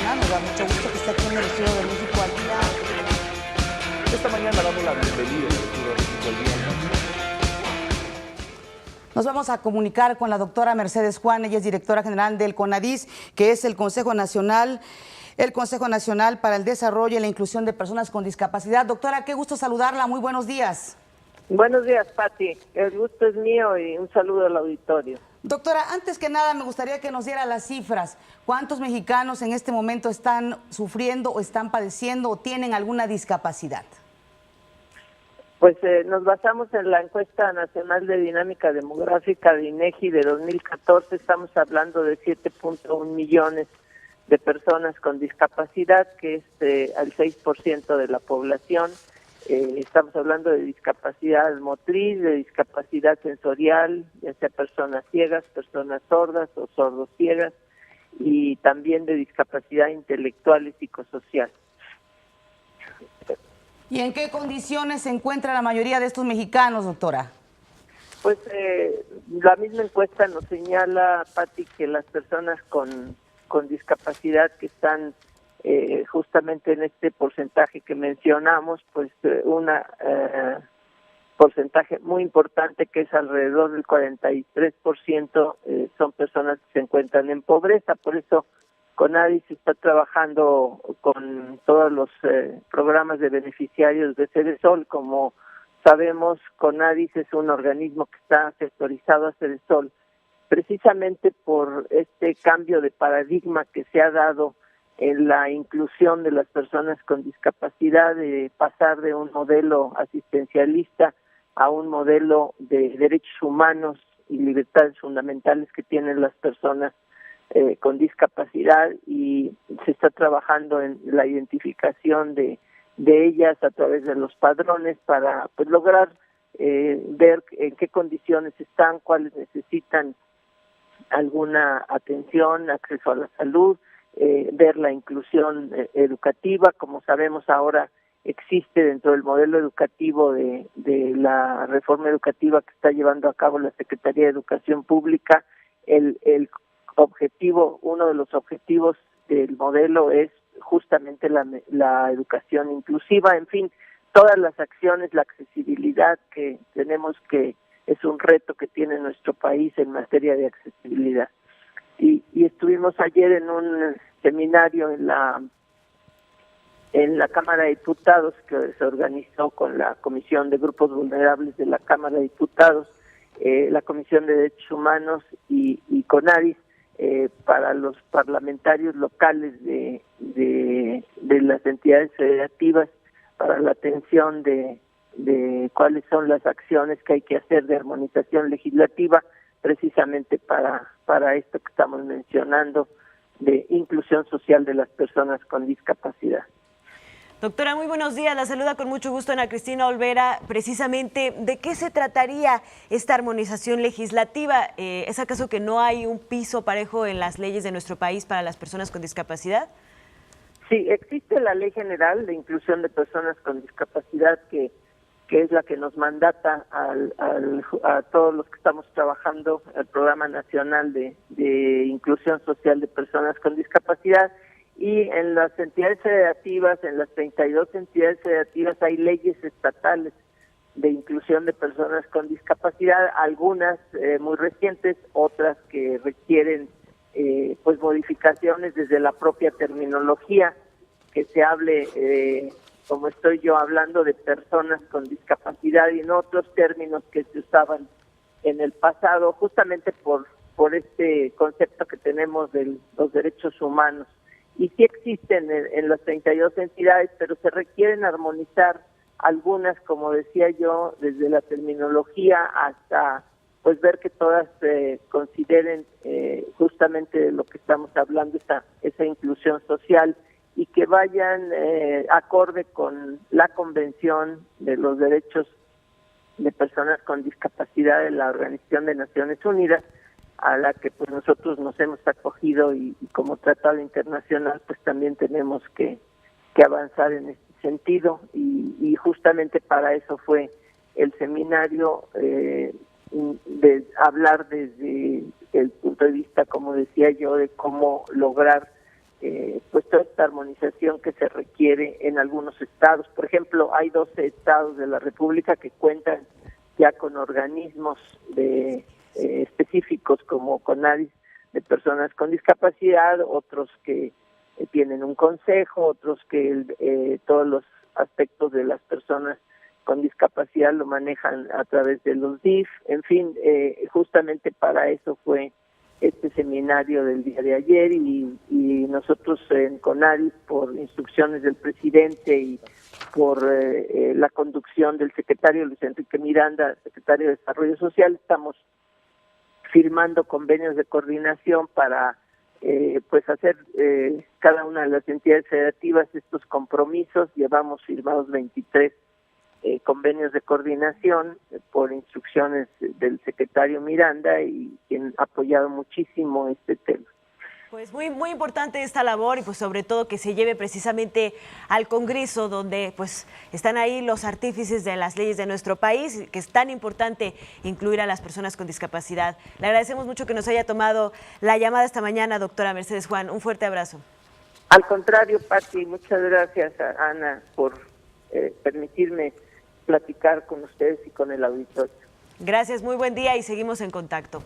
mañana. Nos da mucho gusto que esté aquí en el Estudio de México al día. Esta mañana damos la bienvenida al Estudio de México al día. Nos vamos a comunicar con la doctora Mercedes Juan, ella es directora general del CONADIS, que es el Consejo Nacional para el Desarrollo y la Inclusión de Personas con Discapacidad. Doctora, qué gusto saludarla, muy buenos días. Buenos días, Pati. El gusto es mío y un saludo al auditorio. Doctora, antes que nada me gustaría que nos diera las cifras. ¿Cuántos mexicanos en este momento están sufriendo o están padeciendo o tienen alguna discapacidad? Pues nos basamos en la encuesta nacional de dinámica demográfica de INEGI de 2014. Estamos hablando de 7.1 millones de personas con discapacidad, que es al 6% de la población. Estamos hablando de discapacidad motriz, de discapacidad sensorial, ya sea personas ciegas, personas sordas o sordos ciegas, y también de discapacidad intelectual y psicosocial. ¿Y en qué condiciones se encuentra la mayoría de estos mexicanos, doctora? Pues la misma encuesta nos señala, Pati, que las personas con discapacidad que están justamente en este porcentaje que mencionamos, pues porcentaje muy importante, que es alrededor del 43%, son personas que se encuentran en pobreza. Por eso CONADIS está trabajando con todos los programas de beneficiarios de Cedesol. Como sabemos, CONADIS es un organismo que está sectorizado a Cedesol, precisamente por este cambio de paradigma que se ha dado en la inclusión de las personas con discapacidad, de pasar de un modelo asistencialista a un modelo de derechos humanos y libertades fundamentales que tienen las personas con discapacidad, y se está trabajando en la identificación de ellas a través de los padrones para pues lograr ver en qué condiciones están, cuáles necesitan alguna atención, acceso a la salud, ver la inclusión educativa. Como sabemos, ahora existe dentro del modelo educativo de la reforma educativa que está llevando a cabo la Secretaría de Educación Pública, el objetivo, uno de los objetivos del modelo es justamente la educación inclusiva. En fin, todas las acciones, la accesibilidad que tenemos, que es un reto que tiene nuestro país en materia de accesibilidad. Y estuvimos ayer en un seminario en la Cámara de Diputados, que se organizó con la Comisión de Grupos Vulnerables de la Cámara de Diputados, la Comisión de Derechos Humanos y CONADIS, para los parlamentarios locales de las entidades federativas, para la atención de cuáles son las acciones que hay que hacer de armonización legislativa, precisamente para esto que estamos mencionando, de inclusión social de las personas con discapacidad. Doctora, muy buenos días. La saluda con mucho gusto Ana Cristina Olvera. Precisamente, ¿de qué se trataría esta armonización legislativa? ¿Es acaso que no hay un piso parejo en las leyes de nuestro país para las personas con discapacidad? Sí, existe la Ley General de Inclusión de Personas con Discapacidad, que es la que nos mandata a todos los que estamos trabajando el Programa Nacional de Inclusión Social de Personas con Discapacidad. Y en las entidades federativas, en las 32 entidades federativas, hay leyes estatales de inclusión de personas con discapacidad, algunas muy recientes, otras que requieren pues modificaciones desde la propia terminología, que se hable, como estoy yo hablando, de personas con discapacidad y no otros términos que se usaban en el pasado, justamente por este concepto que tenemos de los derechos humanos. Y sí existen en las 32 entidades, pero se requieren armonizar algunas, como decía yo, desde la terminología hasta pues ver que todas consideren justamente lo que estamos hablando, esa inclusión social, y que vayan acorde con la Convención de los Derechos de Personas con Discapacidad de la Organización de Naciones Unidas, a la que pues nosotros nos hemos acogido, y como tratado internacional pues también tenemos que avanzar en este sentido, y justamente para eso fue el seminario, de hablar desde el punto de vista, como decía yo, de cómo lograr pues toda esta armonización que se requiere en algunos estados. Por ejemplo, hay 12 estados de la República que cuentan ya con organismos específicos como CONADIS de personas con discapacidad, otros que tienen un consejo, otros que todos los aspectos de las personas con discapacidad lo manejan a través de los DIF. En fin, justamente para eso fue este seminario del día de ayer y nosotros en CONADIS, por instrucciones del presidente y por la conducción del secretario Luis Enrique Miranda, secretario de Desarrollo Social, estamos firmando convenios de coordinación para pues hacer cada una de las entidades federativas estos compromisos. Llevamos firmados 23 convenios de coordinación por instrucciones del secretario Miranda y quien ha apoyado muchísimo este tema. Pues muy importante esta labor y pues sobre todo que se lleve precisamente al Congreso, donde pues están ahí los artífices de las leyes de nuestro país, que es tan importante incluir a las personas con discapacidad. Le agradecemos mucho que nos haya tomado la llamada esta mañana, doctora Mercedes Juan. Un fuerte abrazo. Al contrario, Pati, muchas gracias a Ana por permitirme platicar con ustedes y con el auditorio. Gracias, muy buen día y seguimos en contacto.